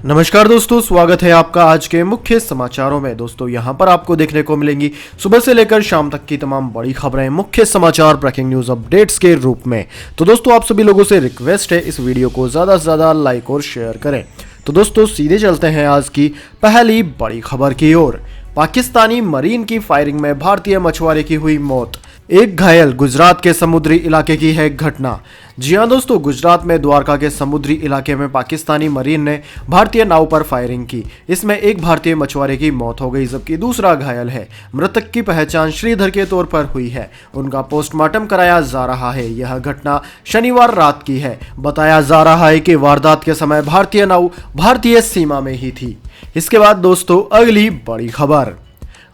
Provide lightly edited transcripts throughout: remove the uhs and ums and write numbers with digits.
नमस्कार दोस्तों, स्वागत है आपका आज के मुख्य समाचारों में। दोस्तों यहां पर आपको देखने को मिलेंगी सुबह से लेकर शाम तक की तमाम बड़ी खबरें, मुख्य समाचार, ब्रेकिंग न्यूज अपडेट्स के रूप में। तो दोस्तों आप सभी लोगों से रिक्वेस्ट है इस वीडियो को ज़्यादा से ज़्यादा लाइक और शेयर करें। तो दोस्तों सीधे चलते हैं आज की पहली बड़ी खबर की ओर। पाकिस्तानी मरीन की फायरिंग में भारतीय मछुआरे की हुई मौत, एक घायल। गुजरात के समुद्री इलाके की है घटना। जी हां दोस्तों, गुजरात में द्वारका के समुद्री इलाके में पाकिस्तानी मरीन ने भारतीय नाव पर फायरिंग की। इसमें एक भारतीय मछुआरे की मौत हो गई जबकि दूसरा घायल है। मृतक की पहचान श्रीधर के तौर पर हुई है। उनका पोस्टमार्टम कराया जा रहा है। यह घटना शनिवार रात की है। बताया जा रहा है कि वारदात के समय भारतीय नाव भारतीय सीमा में ही थी। इसके बाद दोस्तों अगली बड़ी खबर,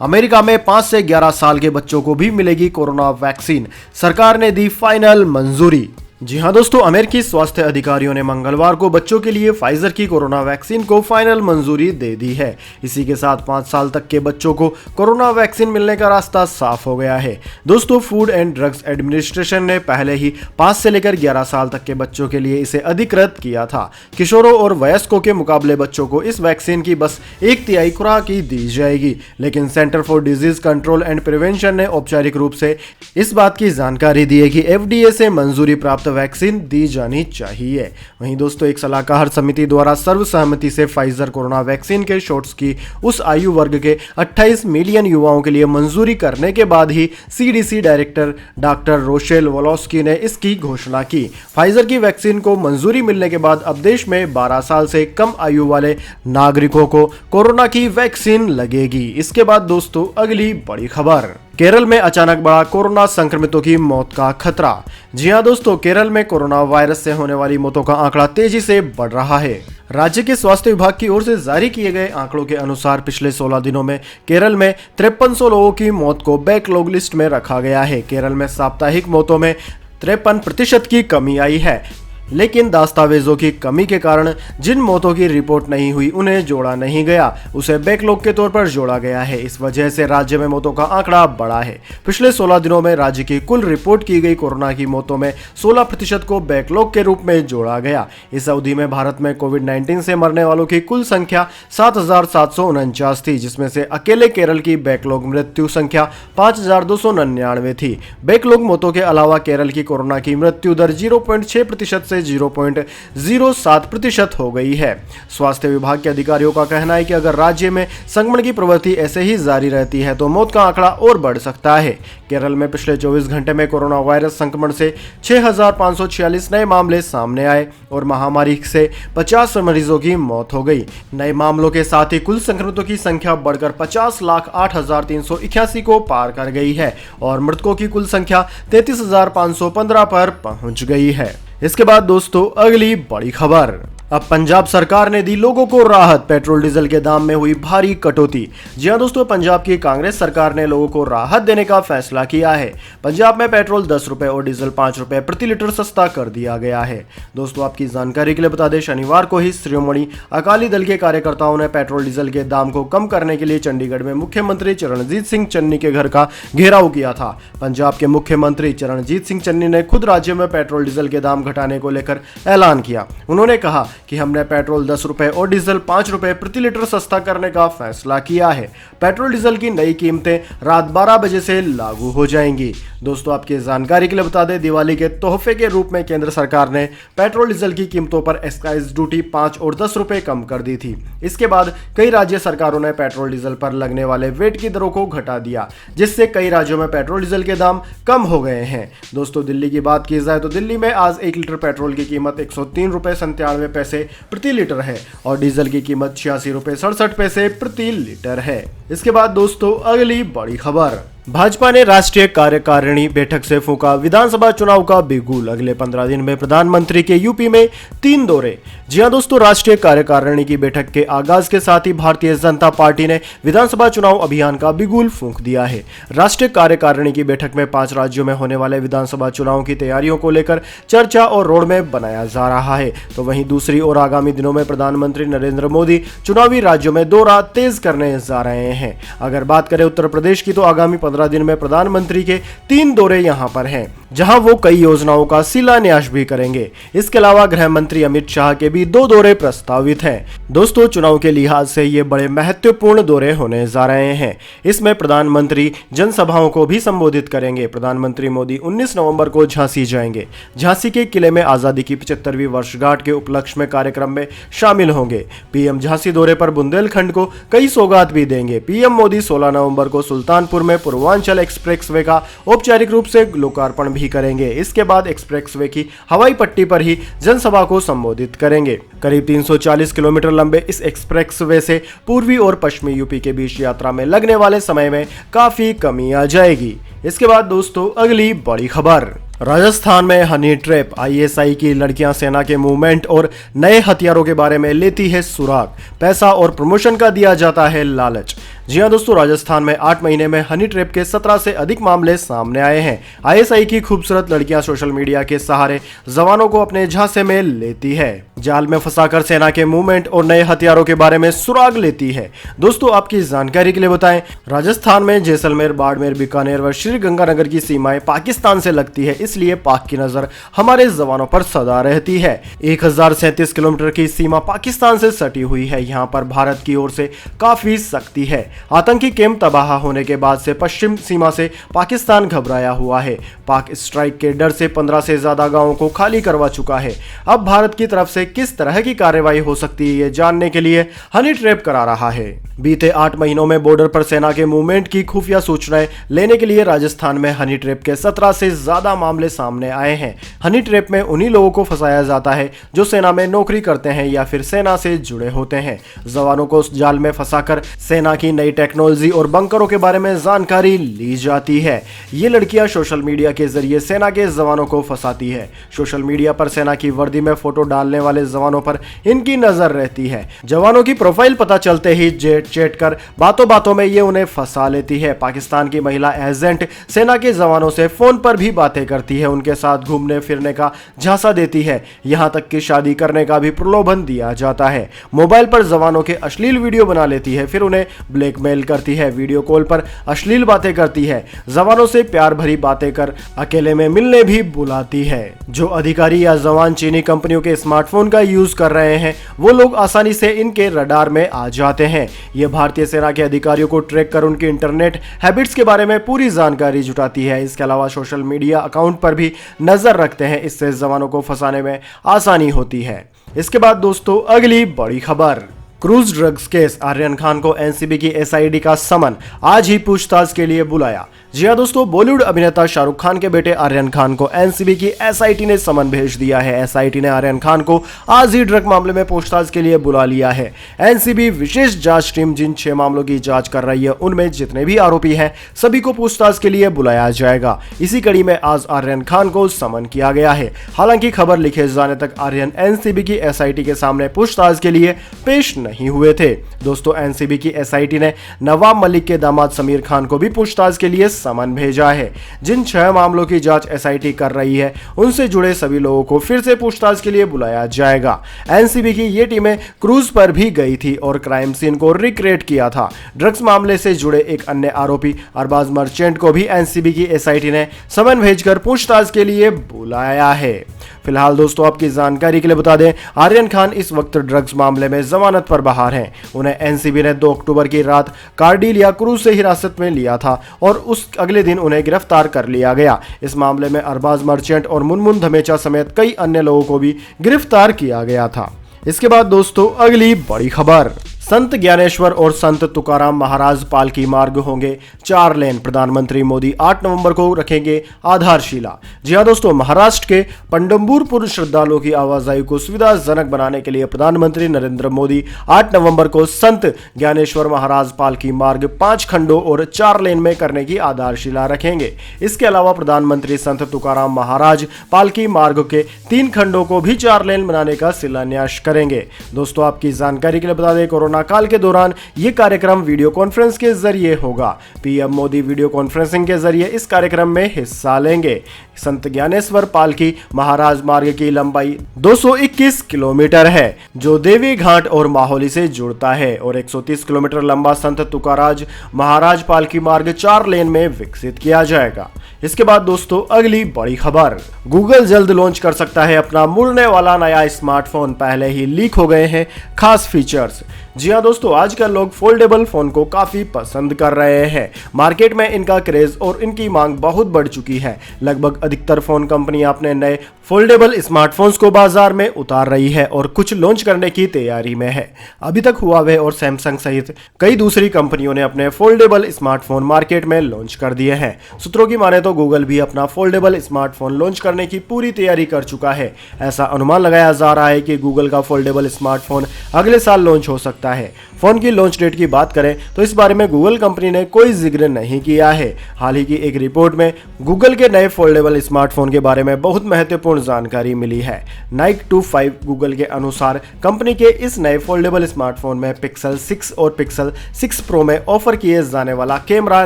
अमेरिका में 5 से 11 साल के बच्चों को भी मिलेगी कोरोना वैक्सीन, सरकार ने दी फाइनल मंजूरी। जी हां दोस्तों, अमेरिकी स्वास्थ्य अधिकारियों ने मंगलवार को बच्चों के लिए फाइजर की कोरोना वैक्सीन को फाइनल मंजूरी दे दी है। इसी के साथ 5 साल तक के बच्चों को कोरोना वैक्सीन मिलने का रास्ता साफ हो गया है। दोस्तों फूड एंड ड्रग्स एडमिनिस्ट्रेशन ने पहले ही 5 से लेकर 11 साल तक के बच्चों के लिए इसे अधिकृत किया था। किशोरों और वयस्कों के मुकाबले बच्चों को इस वैक्सीन की बस 1/3 खुराक ही दी जाएगी। लेकिन centre for disease control and prevention ने औपचारिक रूप से इस बात की जानकारी दी है कि FDA से मंजूरी प्राप्त वैक्सीन दी जानी चाहिए। वहीं दोस्तों एक सलाहकार समिति द्वारा सर्वसहमति से फाइजर कोरोना वैक्सीन के शॉट्स की उस आयु वर्ग के 28 मिलियन युवाओं के लिए मंजूरी करने के बाद ही CDC डायरेक्टर डॉक्टर रोशेल वोलोस्की ने इसकी घोषणा की। फाइजर की वैक्सीन को मंजूरी मिलने के बाद अब देश में 12 साल से कम आयु वाले नागरिकों को कोरोना की वैक्सीन लगेगी। इसके बाद दोस्तों अगली बड़ी खबर, केरल में अचानक बढ़ा कोरोना संक्रमितों की मौत का खतरा। जी हां दोस्तों, केरल में कोरोना वायरस से होने वाली मौतों का आंकड़ा तेजी से बढ़ रहा है। राज्य के स्वास्थ्य विभाग की ओर से जारी किए गए आंकड़ों के अनुसार पिछले 16 दिनों में केरल में 5300 लोगों की मौत को बैकलॉग लिस्ट में रखा गया है। केरल में साप्ताहिक मौतों में 53% की कमी आई है, लेकिन दस्तावेजों की कमी के कारण जिन मौतों की रिपोर्ट नहीं हुई उन्हें जोड़ा नहीं गया, उसे बैकलॉग के तौर पर जोड़ा गया है। इस वजह से राज्य में मौतों का आंकड़ा बढ़ा है। पिछले 16 दिनों में राज्य की कुल रिपोर्ट की गई कोरोना की मौतों में 16% को बैकलॉग के रूप में जोड़ा गया। इस अवधि में भारत में कोविड-19 से मरने वालों की कुल संख्या 7,749 थी, जिसमें से अकेले केरल की बैकलॉग मृत्यु संख्या 5,299 थी। बैकलॉग मौतों के अलावा केरल की कोरोना की मृत्यु दर 0.6% से 0.07% हो गई है। स्वास्थ्य विभाग के अधिकारियों का कहना है कि अगर राज्य में संक्रमण की प्रवृत्ति ऐसे ही जारी रहती है तो मौत का आंकड़ा और बढ़ सकता है। केरल में पिछले 24 घंटे में कोरोना वायरस संक्रमण से 6,546 नए मामले सामने आए और महामारी से 50 मरीजों की मौत हो गई। नए मामलों के साथ ही कुल संक्रमितों की संख्या बढ़कर 50,08,381 को पार कर गई है और मृतकों की कुल संख्या 33,515 पर पहुंच गई है। इसके बाद दोस्तों अगली बड़ी खबर, अब पंजाब सरकार ने दी लोगों को राहत, पेट्रोल डीजल के दाम में हुई भारी कटौती। जी हां दोस्तों, पंजाब की कांग्रेस सरकार ने लोगों को राहत देने का फैसला किया है। पंजाब में पेट्रोल 10 रुपए और डीजल 5 रुपए प्रति लीटर सस्ता कर दिया गया है। दोस्तों आपकी जानकारी के लिए बता दें, शनिवार को ही शिरोमणि अकाली दल के कार्यकर्ताओं ने पेट्रोल डीजल के दाम को कम करने के लिए चंडीगढ़ में मुख्यमंत्री चरणजीत सिंह चन्नी के घर का घेराव किया था। पंजाब के मुख्यमंत्री चरणजीत सिंह चन्नी ने खुद राज्य में पेट्रोल डीजल के दाम घटाने को लेकर ऐलान किया। उन्होंने कहा कि हमने पेट्रोल 10 रुपए और डीजल 5 रुपए प्रति लीटर सस्ता करने का फैसला किया है। पेट्रोल डीजल की नई कीमतें रात 12 बजे से लागू हो जाएंगी। दोस्तों आपकी जानकारी के लिए बता दें, दिवाली के तोहफे के रूप में केंद्र सरकार ने पेट्रोल डीजल की कीमतों पर एक्साइज ड्यूटी 5 और 10 रुपए कम कर दी थी। इसके बाद कई राज्य सरकारों ने पेट्रोल डीजल पर लगने वाले वेट की दरों को घटा दिया, जिससे कई राज्यों में पेट्रोल डीजल के दाम कम हो गए हैं। दोस्तों दिल्ली की बात की जाए तो दिल्ली में आज 1 लीटर पेट्रोल की कीमत 103 रुपए 97 पैसे प्रति लीटर है और डीजल की कीमत 86 रुपए 67 पैसे प्रति लीटर है। इसके बाद दोस्तों अगली बड़ी खबर, भाजपा ने राष्ट्रीय कार्यकारिणी बैठक से फूंका विधानसभा चुनाव का बिगुल, अगले 15 दिन में प्रधानमंत्री के यूपी में 3 दौरे। जी हां दोस्तों, राष्ट्रीय कार्यकारिणी की बैठक के आगाज के साथ ही भारतीय जनता पार्टी ने विधानसभा चुनाव अभियान का बिगुल फूंक दिया है। राष्ट्रीय कार्यकारिणी की बैठक में 5 राज्यों में होने वाले विधानसभा चुनाव की तैयारियों को लेकर चर्चा और रोडमैप बनाया जा रहा है। तो वहीं दूसरी ओर आगामी दिनों में प्रधानमंत्री नरेंद्र मोदी चुनावी राज्यों में दौरा तेज करने जा रहे हैं। अगर बात करें उत्तर प्रदेश की तो आगामी 15 15 दिन में प्रधानमंत्री के 3 दौरे यहां पर हैं, जहां वो कई योजनाओं का शिलान्यास भी करेंगे। इसके अलावा गृह मंत्री अमित शाह के भी 2 दौरे प्रस्तावित हैं। दोस्तों, चुनाव के लिहाज से ये बड़े महत्वपूर्ण दौरे होने जा रहे हैं। इसमें प्रधानमंत्री जनसभाओं को भी संबोधित करेंगे। प्रधानमंत्री मोदी 19 नवंबर को झांसी जाएंगे। झांसी के किले में आजादी की 75वीं वर्षगांठ के उपलक्ष्य में कार्यक्रम में शामिल होंगे। पीएम झांसी दौरे पर बुंदेलखंड को कई सौगात भी देंगे। पीएम मोदी 16 नवंबर को सुल्तानपुर में पूर्वांचल एक्सप्रेसवे का औपचारिक रूप से लोकार्पण भी करेंगे। इसके बाद एक्सप्रेसवे की हवाई पट्टी पर ही जनसभा को संबोधित करेंगे। करीब 340 किलोमीटर लंबे इस एक्सप्रेसवे से पूर्वी और पश्चिमी यूपी के बीच यात्रा में लगने वाले समय में काफी कमी आ जाएगी। इसके बाद दोस्तों, अगली बड़ी खबर, राजस्थान में हनी ट्रैप। आईएसआई की लड़कियां सेना के मूवमेंट और नए हथियारों के बारे में लेती है सुराग। पैसा और प्रमोशन का दिया जाता है लालच। जी हां दोस्तों, राजस्थान में 8 महीने में हनी ट्रैप के 17 से अधिक मामले सामने आए हैं। आईएसआई की खूबसूरत लड़कियां सोशल मीडिया के सहारे जवानों को अपने झांसे में लेती है। जाल में फंसाकर सेना के मूवमेंट और नए हथियारों के बारे में सुराग लेती है। दोस्तों, आपकी जानकारी के लिए बताएं, राजस्थान में जैसलमेर, बाड़मेर, बीकानेर व श्रीगंगानगर की सीमाएं पाकिस्तान से लगती है, इसलिए पाक की नजर हमारे जवानों पर सदा रहती है। 1037 किलोमीटर की सीमा पाकिस्तान से सटी हुई है। यहाँ पर भारत की ओर से काफी सख्ती है। आतंकी कैंप तबाह होने के बाद से पश्चिम सीमा से पाकिस्तान घबराया हुआ है। पाक स्ट्राइक के डर से 15 से ज्यादा गांवों को खाली करवा चुका है। अब भारत की तरफ से किस तरह की कार्रवाई हो सकती है, ये जानने के लिए हनी ट्रैप करा रहा है। बीते 8 महीनों में बॉर्डर पर सेना के मूवमेंट की खुफिया सूचनाएं लेने के लिए राजस्थान में हनी ट्रैप के 17 से ज्यादा मामले सामने आए हैं। हनी ट्रैप में उन्हीं लोगों को फंसाया जाता है जो सेना में नौकरी करते हैं या फिर सेना से जुड़े होते हैं। जवानों को उस जाल में फंसाकर सेना की नई टेक्नोलॉजी और बंकरों के बारे में जानकारी ली जाती है। ये लड़कियां सोशल मीडिया के जरिए सेना के जवानों को फंसाती है। सोशल मीडिया पर सेना की वर्दी में फोटो डालने वाले जवानों पर इनकी नजर रहती है। जवानों की प्रोफाइल पता चलते ही चैट कर बातों बातों में ये उन्हें फंसा लेती है। पाकिस्तान की महिला एजेंट सेना के जवानों से फोन पर भी बातें करती है, उनके साथ घूमने फिरने का झांसा देती है, यहां तक कि शादी करने का भी प्रलोभन दिया जाता है। मोबाइल पर जवानों के अश्लील वीडियो बना लेती है, फिर उन्हें ब्लैकमेल करती है। वीडियो कॉल पर अश्लील बातें करती है। जवानों से प्यार भरी बातें कर अकेले में मिलने भी बुलाती है। जो अधिकारी या जवान चीनी कंपनियों के स्मार्टफोन का यूज कर रहे हैं, वो लोग आसानी से इनके रडार में आ जाते हैं। ये भारतीय सेना के अधिकारियों को ट्रैक कर उनके इंटरनेट हैबिट्स के बारे में पूरी जानकारी जुटाती है। इसके अलावा सोशल मीडिया अकाउंट पर भी नजर रखते हैं। इससे जवानों को फंसाने में आसानी होती है। इसके बाद दोस्तों, अगली बड़ी खबर, cruise drugs case. Aryan Khan को एनसीबी की एसआईटी का समन, आज ही पूछताछ के लिए बुलाया। जी हां दोस्तों, बॉलीवुड अभिनेता शाहरुख खान के बेटे आर्यन खान को एनसीबी की एसआईटी ने समन भेज दिया है। एसआईटी ने आर्यन खान को आज ही ड्रग मामले में पूछताछ के लिए बुला लिया है। एनसीबी विशेष जांच टीम जिन 6 मामलों की जांच कर रही है, उनमें जितने भी आरोपी हैं सभी को पूछताछ के लिए बुलाया जाएगा। इसी कड़ी में आज आर्यन खान को समन किया गया है। हालांकि खबर लिखे जाने तक आर्यन एनसीबी की एसआईटी के सामने पूछताछ के लिए पेश नहीं हुए थे। दोस्तों, एनसीबी की एसआईटी ने नवाब मलिक के दामाद समीर खान को भी पूछताछ के लिए समन भेजा है। जिन 6 मामलों की जांच एसआईटी कर रही है, उनसे जुड़े सभी लोगों को फिर से पूछताछ के लिए बुलाया जाएगा। एनसीबी की ये टीमें क्रूज पर भी गई थी और क्राइम सीन को रिक्रिएट किया था। ड्रग्स मामले से जुड़े एक अन्य आरोपी अरबाज मर्चेंट को भी एनसीबी की एसआईटी ने समन भेजकर पूछताछ के लिए बुलाया है। फिलहाल दोस्तों, आपकी जानकारी के लिए बता दें, आर्यन खान इस वक्त ड्रग्स मामले में जमानत पर बाहर हैं। उन्हें एनसीबी ने 2 अक्टूबर की रात कार्डिल या क्रूज से हिरासत में लिया था और उस अगले दिन उन्हें गिरफ्तार कर लिया गया। इस मामले में अरबाज मर्चेंट और मुनमुन धमेचा समेत कई अन्य लोगों को भी गिरफ्तार किया गया था। इसके बाद दोस्तों, अगली बड़ी खबर, संत ज्ञानेश्वर और संत तुकाराम महाराज पालकी मार्ग होंगे 4 लेन। प्रधानमंत्री मोदी 8 नवंबर को रखेंगे आधारशिला। जी हां दोस्तों, महाराष्ट्र के पंढरपुर श्रद्धालुओं की आवाजाही को सुविधाजनक बनाने के लिए प्रधानमंत्री नरेंद्र मोदी 8 नवंबर को संत ज्ञानेश्वर महाराज पालकी मार्ग 5 खंडों और 4 लेन में करने की आधारशिला रखेंगे। इसके अलावा प्रधानमंत्री संत तुकाराम महाराज पालकी मार्ग के 3 खंडों को भी 4 लेन बनाने का शिलान्यास करेंगे। दोस्तों, आपकी जानकारी के लिए बता दें, कोरोना काल के दौरान यह कार्यक्रम वीडियो कॉन्फ्रेंस के जरिए होगा। PM PM Modi video conferencing के जरिए इस कार्यक्रम में हिस्सा लेंगे। संत ज्ञानेश्वर पालकी महाराज मार्ग की लंबाई 221 किलोमीटर है, जो देवी घाट और माहौली से जुड़ता है, और 130 किलोमीटर लंबा संत तुकाराज महाराज पालकी मार्ग 4 लेन में विकसित किया जाएगा। इसके बाद दोस्तों अगली बड़ी खबर, गूगल जल्द लॉन्च कर सकता है अपना मुड़ने वाला नया स्मार्टफोन, पहले ही लीक हो गए हैं खास फीचर्स। जी हाँ दोस्तों, आजकल लोग फोल्डेबल फोन को काफी पसंद कर रहे हैं। मार्केट में इनका क्रेज और इनकी मांग बहुत बढ़ चुकी है। लगभग अधिकतर फोन कंपनियां अपने नए फोल्डेबल स्मार्टफोन्स को बाजार में उतार रही है और कुछ लॉन्च करने की तैयारी में है। अभी तक हुआवे और सैमसंग सहित कई दूसरी कंपनियों ने अपने फोल्डेबल स्मार्टफोन मार्केट में लॉन्च कर दिए हैं। सूत्रों की माने तो गूगल भी अपना फोल्डेबल स्मार्टफोन लॉन्च करने की पूरी तैयारी कर चुका है। ऐसा अनुमान लगाया जा रहा है कि गूगल का फोल्डेबल स्मार्टफोन अगले साल लॉन्च हो सकता है। फोन की लॉन्च डेट की बात करें तो इस बारे में गूगल कंपनी ने कोई जिक्र नहीं किया है। हाल ही की एक रिपोर्ट में गूगल के नए फोल्डेबल स्मार्टफोन के बारे में बहुत महत्वपूर्ण जानकारी मिली है। नाइक 25 गूगल के अनुसार कंपनी के इस नए फोल्डेबल स्मार्टफोन में पिक्सल 6 और पिक्सल 6 प्रो में ऑफर किए जाने वाला कैमरा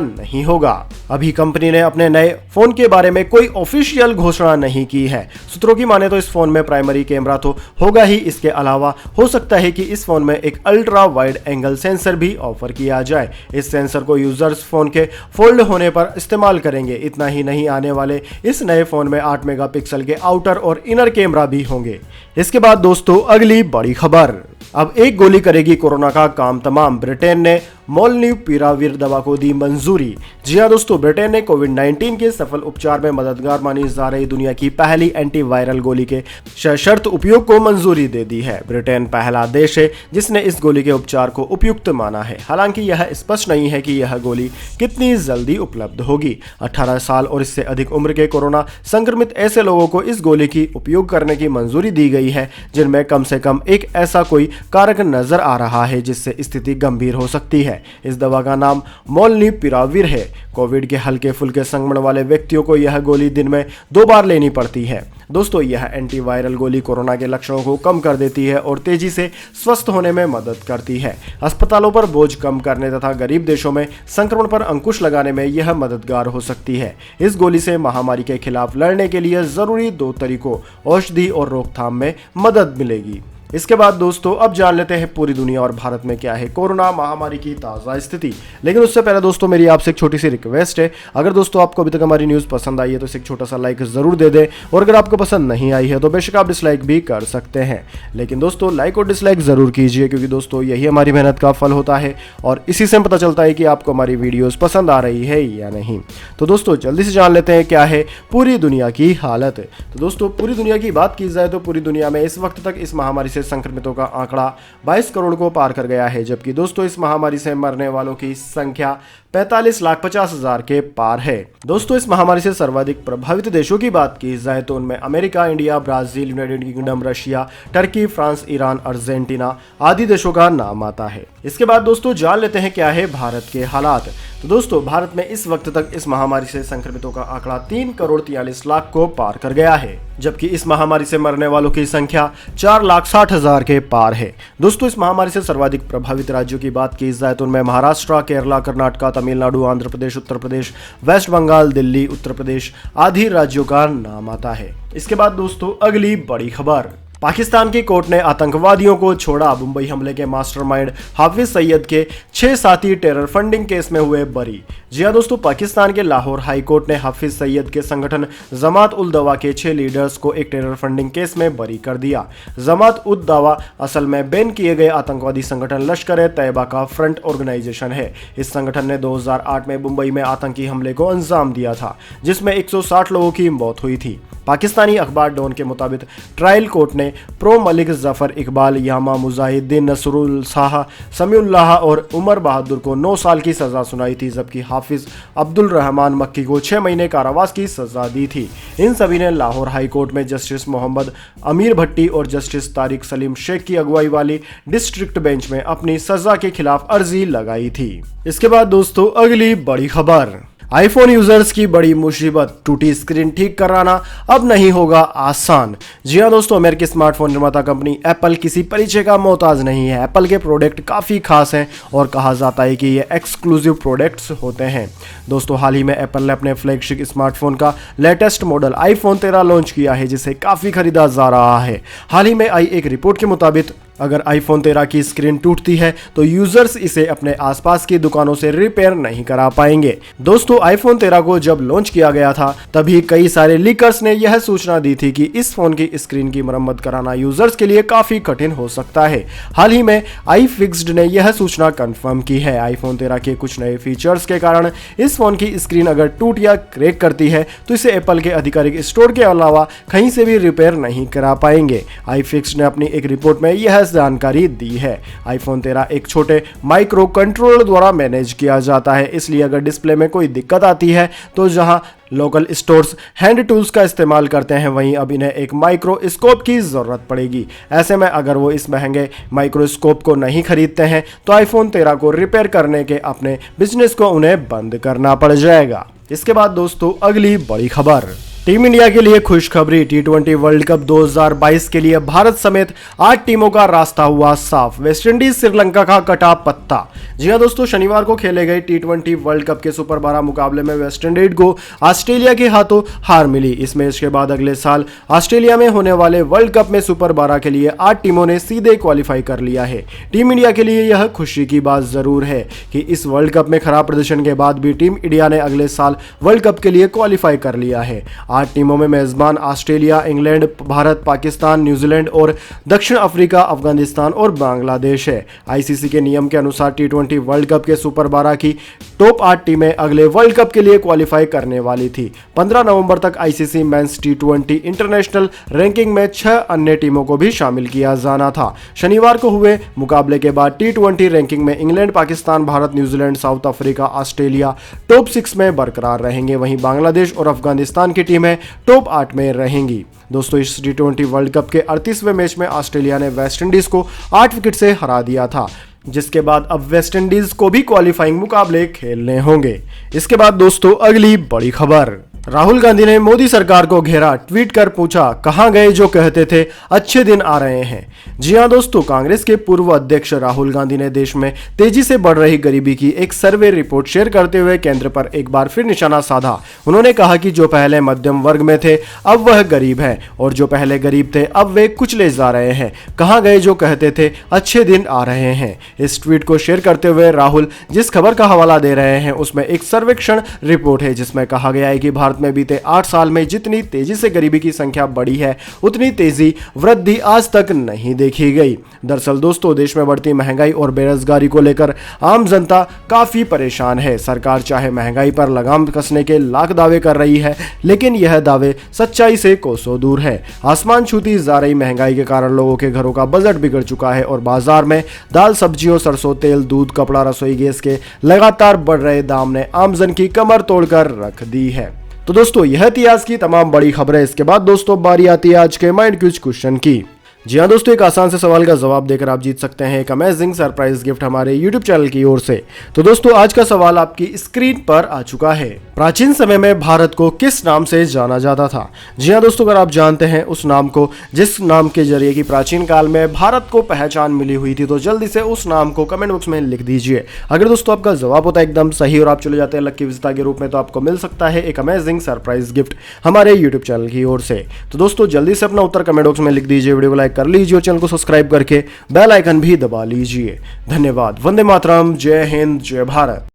नहीं होगा। अभी कंपनी ने अपने नए फोन के बारे में कोई ऑफिशियल घोषणा नहीं की है। सूत्रों की माने तो इस फोन में प्राइमरी कैमरा तो होगा ही, इसके अलावा हो सकता है कि इस फोन में एक अल्ट्रा वाइड एंगल सेंसर भी ऑफर किया जाए। इस सेंसर को यूजर्स फोन के फोल्ड होने पर इस्तेमाल करेंगे। इतना ही नहीं, आने वाले इस नए फोन में 8 मेगापिक्सल के आउटर और इनर कैमरा भी होंगे। इसके बाद दोस्तों अगली बड़ी खबर, अब एक गोली करेगी कोरोना का काम तमाम, ब्रिटेन ने मोलनुपिराविर दवा को दी मंजूरी। जी हां दोस्तों, ब्रिटेन ने कोविड-19 के सफल उपचार में मददगार मानी जा रही दुनिया की पहली एंटीवायरल गोली के सशर्त उपयोग को मंजूरी दे दी है। ब्रिटेन पहला देश है जिसने इस गोली के उपचार को उपयुक्त माना है। हालांकि यह स्पष्ट नहीं है कि यह गोली कितनी जल्दी उपलब्ध होगी। 18 साल और इससे अधिक उम्र के कोरोना संक्रमित ऐसे लोगों को इस गोली की उपयोग करने की मंजूरी दी गई है जिनमें कम से कम एक ऐसा कोई कारक नजर आ रहा है जिससे स्थिति गंभीर हो सकती है। इस दवा का नाम मोलनुपिराविर है। कोविड के हल्के फुल्के संक्रमण वाले व्यक्तियों को यह गोली दिन में 2 बार लेनी पड़ती है। दोस्तों, यह एंटीवायरल गोली कोरोना के लक्षणों को कम कर देती है और तेजी से स्वस्थ होने में मदद करती है। अस्पतालों पर बोझ कम करने तथा गरीब देशों में संक्रमण पर अंकुश लगाने में यह मददगार हो सकती है। इस गोली से महामारी के खिलाफ लड़ने के लिए जरूरी 2 तरीकों, औषधि और रोकथाम में मदद मिलेगी। इसके बाद दोस्तों अब जान लेते हैं पूरी दुनिया और भारत में क्या है कोरोना महामारी की ताज़ा स्थिति। लेकिन उससे पहले दोस्तों मेरी आपसे एक छोटी सी रिक्वेस्ट है, अगर दोस्तों आपको अभी तक हमारी न्यूज़ पसंद आई है तो इसे एक छोटा सा लाइक ज़रूर दे दें, और अगर आपको पसंद नहीं आई है तो बेशक आप डिसलाइक भी कर सकते हैं। लेकिन दोस्तों लाइक और डिसलाइक ज़रूर कीजिए, क्योंकि दोस्तों यही हमारी मेहनत का फल होता है और इसी से पता चलता है कि आपको हमारी वीडियोज़ पसंद आ रही है या नहीं। तो दोस्तों जल्दी से जान लेते हैं क्या है पूरी दुनिया की हालत। तो दोस्तों पूरी दुनिया की बात की जाए तो पूरी दुनिया में इस वक्त तक इस महामारी से संक्रमितों का आंकड़ा 22 करोड़ को पार कर गया है, जबकि दोस्तों इस महामारी से मरने वालों की संख्या 45,50,000 के पार है। दोस्तों इस महामारी से सर्वाधिक प्रभावित देशों की बात की जाए तो उनमें America, India, Brazil, United kingdom, Russia, Turkey, France, Iran, Argentina आदि देशों का नाम आता है। इसके बाद दोस्तों जान लेते हैं क्या है भारत के हालात। तो दोस्तों भारत में इस वक्त तक इस महामारी से संक्रमितों का आंकड़ा 3,43,00,000 को पार कर गया है, जबकि इस महामारी से मरने वालों की संख्या 4,60,000 के पार है। दोस्तों इस महामारी से सर्वाधिक प्रभावित राज्यों की बात की जाए तो उनमें महाराष्ट्र, केरला, कर्नाटक, तमिलनाडु, आंध्र प्रदेश, उत्तर प्रदेश, वेस्ट बंगाल, दिल्ली, उत्तर प्रदेश आदि राज्यों का नाम आता है। इसके बाद दोस्तों अगली बड़ी खबर, पाकिस्तान की कोर्ट ने आतंकवादियों को छोड़ा। मुंबई हमले के मास्टरमाइंड हाफिज सईद के 6 साथी टेरर फंडिंग केस में हुए बरी। जी हां दोस्तों, पाकिस्तान के लाहौर हाई कोर्ट ने हाफिज सईद के संगठन जमात उल दवा के 6 लीडर्स को एक टेरर फंडिंग केस में बरी कर दिया। जमात उल दवा असल में बैन किए गए आतंकवादी संगठन लश्कर-ए-तैयबा का फ्रंट ऑर्गेनाइजेशन है। इस संगठन ने 2008 में मुंबई में आतंकी हमले को अंजाम दिया था, जिसमें 160 लोगों की मौत हुई थी। पाकिस्तानी अखबार डॉन के मुताबिक ट्रायल कोर्ट ने प्रो मलिक जफर इकबाल, यामा मुजाहिद्दीन, नसरुल शाह, समीउल्लाह और उमर बहादुर को 9 साल की सजा सुनाई थी, जबकि हाफिज अब्दुल रहमान मक्की को 6 महीने कारावास की सजा दी थी। इन सभी ने लाहौर हाई कोर्ट में जस्टिस मोहम्मद अमीर भट्टी और जस्टिस तारिक सलीम शेख की अगुवाई वाली डिस्ट्रिक्ट बेंच में अपनी सजा के खिलाफ अर्जी लगाई थी। इसके बाद दोस्तों अगली बड़ी खबर, आईफोन यूजर्स की बड़ी मुसीबत, टूटी स्क्रीन ठीक कराना अब नहीं होगा आसान। जी हाँ दोस्तों, अमेरिकी स्मार्टफोन निर्माता कंपनी एप्पल किसी परिचय का मोहताज नहीं है। एप्पल के प्रोडक्ट काफ़ी खास हैं और कहा जाता है कि ये एक्सक्लूसिव प्रोडक्ट्स होते हैं। दोस्तों, हाल ही में एप्पल ने अपने फ्लैगशिप स्मार्टफोन का लेटेस्ट मॉडल आईफोन 13 लॉन्च किया है, जिसे काफ़ी खरीदा जा रहा है। हाल ही में आई एक रिपोर्ट के मुताबिक अगर आईफोन 13 की स्क्रीन टूटती है तो यूजर्स इसे अपने आसपास की दुकानों से रिपेयर नहीं करा पाएंगे। दोस्तों, आईफोन 13 को जब लॉन्च किया गया था तभी कई सारे लीकर्स ने यह सूचना दी थी कि इस फोन की स्क्रीन की मरम्मत कराना यूजर्स के लिए काफी कठिन हो सकता है। हाल ही में iFixed ने यह सूचना कंफर्म की है। आईफोन 13 के कुछ नए फीचर्स के कारण इस फोन की स्क्रीन अगर टूट या क्रैक करती है तो इसे एप्पल के आधिकारिक स्टोर के अलावा कहीं से भी रिपेयर नहीं करा पाएंगे। iFixed ने अपनी एक रिपोर्ट में यह जानकारी दी है। आईफोन 13 एक छोटे माइक्रो कंट्रोलर द्वारा मैनेज किया जाता है, इसलिए अगर डिस्प्ले में कोई दिक्कत आती है तो जहां लोकल स्टोर्स हैंड टूल्स का इस्तेमाल करते हैं, वहीं अब इन्हें एक माइक्रोस्कोप की ज़रूरत पड़ेगी। ऐसे में अगर वो इस महंगे माइक्रोस्कोप को नहीं खरीदते हैं तो आईफोन 13 को रिपेयर करने के अपने बिजनेस को उन्हें बंद करना पड़ जाएगा। इसके बाद दोस्तों, अगली बड़ी खबर, टीम इंडिया के लिए खुशखबरी। T20 वर्ल्ड कप 2022 के लिए भारत समेत 8 टीमों का रास्ता हुआ साफ। वेस्टइंडीज श्रीलंका का कटा पत्ता। जी हां दोस्तों, शनिवार को खेले गए T20 वर्ल्ड कप के सुपर 12 मुकाबले में वेस्टइंडीज को ऑस्ट्रेलिया के हाथों हार मिली। इस मैच के बाद अगले साल ऑस्ट्रेलिया में होने वाले वर्ल्ड कप में सुपर 12 के लिए 8 टीमों ने सीधे क्वालिफाई कर लिया है। टीम इंडिया के लिए यह खुशी की बात जरूर है कि इस वर्ल्ड कप में खराब प्रदर्शन के बाद भी टीम इंडिया ने अगले साल वर्ल्ड कप के लिए क्वालिफाई कर लिया है। 8 टीमों में मेजबान Australia, England, Bharat, Pakistan, New Zealand और दक्षिण अफ्रीका, अफगानिस्तान और बांग्लादेश है। आईसीसी के नियम के अनुसार T20 वर्ल्ड कप के सुपर 12 की टॉप 8 टीमें अगले वर्ल्ड कप के लिए क्वालिफाई करने वाली थी। 15 नवंबर तक ICC men's T20 international ranking में 6 अन्य टीमों को भी शामिल किया जाना था। शनिवार को हुए मुकाबले के बाद T20 रैंकिंग में England, Pakistan, Bharat, New Zealand, south Africa, Australia top 6 में बरकरार रहेंगे। वहीं बांग्लादेश और अफगानिस्तान की टीमें टॉप 8 में रहेंगी। दोस्तों, इस T20 वर्ल्ड कप के 38वें मैच में ऑस्ट्रेलिया ने वेस्टइंडीज को 8 विकेट से हरा दिया था, जिसके बाद अब वेस्टइंडीज को भी क्वालिफाइंग मुकाबले खेलने होंगे। इसके बाद दोस्तों, अगली बड़ी खबर, राहुल गांधी ने मोदी सरकार को घेरा, ट्वीट कर पूछा कहां गए जो कहते थे अच्छे दिन आ रहे हैं। जी हां दोस्तों, कांग्रेस के पूर्व अध्यक्ष राहुल गांधी ने देश में तेजी से बढ़ रही गरीबी की एक सर्वे रिपोर्ट शेयर करते हुए केंद्र पर एक बार फिर निशाना साधा। उन्होंने कहा कि जो पहले मध्यम वर्ग में थे अब वह गरीब है और जो पहले गरीब थे अब वे कुचले जा रहे हैं। कहां गए जो कहते थे अच्छे दिन आ रहे हैं। इस ट्वीट को शेयर करते हुए राहुल जिस खबर का हवाला दे रहे हैं उसमें एक सर्वेक्षण रिपोर्ट है, जिसमें कहा गया है कि भारत में बीते 8 साल में जितनी तेजी से गरीबी की संख्या बढ़ी है उतनी तेजी वृद्धि आज तक नहीं देखी गई। दरअसल दोस्तों, देश में बढ़ती महंगाई और बेरोजगारी को लेकर आम जनता काफी परेशान है। सरकार चाहे महंगाई पर लगाम कसने के लाख दावे कर रही है, लेकिन यह दावे सच्चाई से कोसों दूर है। आसमान छूती जा रही महंगाई के कारण लोगों के घरों का बजट बिगड़ चुका है और बाजार में दाल, सब्जियों, सरसों तेल, दूध, कपड़ा, रसोई गैस के लगातार बढ़ रहे दाम ने आमजन की कमर तोड़कर रख दी है। तो दोस्तों, यह थी आज की तमाम बड़ी खबरें। इसके बाद दोस्तों, बारी आती है आज के माइंड क्विज क्वेश्चन की। जी हाँ दोस्तों, एक आसान से सवाल का जवाब देकर आप जीत सकते हैं एक अमेजिंग सरप्राइज गिफ्ट हमारे YouTube चैनल की ओर से। तो दोस्तों, आज का सवाल आपकी स्क्रीन पर आ चुका है। प्राचीन समय में भारत को किस नाम से जाना जाता था? जी हाँ दोस्तों, अगर आप जानते हैं उस नाम को, जिस नाम के जरिए कि प्राचीन काल में भारत को पहचान मिली हुई थी, तो जल्दी से उस नाम को कमेंट बॉक्स में लिख दीजिए। अगर दोस्तों आपका जवाब होता है एकदम सही और आप चले जाते हैं लक्की विजेता के रूप में, तो आपको मिल सकता है एक अमेजिंग सरप्राइज गिफ्ट हमारे YouTube चैनल की ओर से। तो दोस्तों, जल्दी से अपना उत्तर कमेंट बॉक्स में लिख दीजिए, वीडियो को लाइक कर लीजिए और चैनल को सब्सक्राइब करके बेल आइकन भी दबा लीजिए। धन्यवाद। वंदे मातरम। जय हिंद, जय भारत।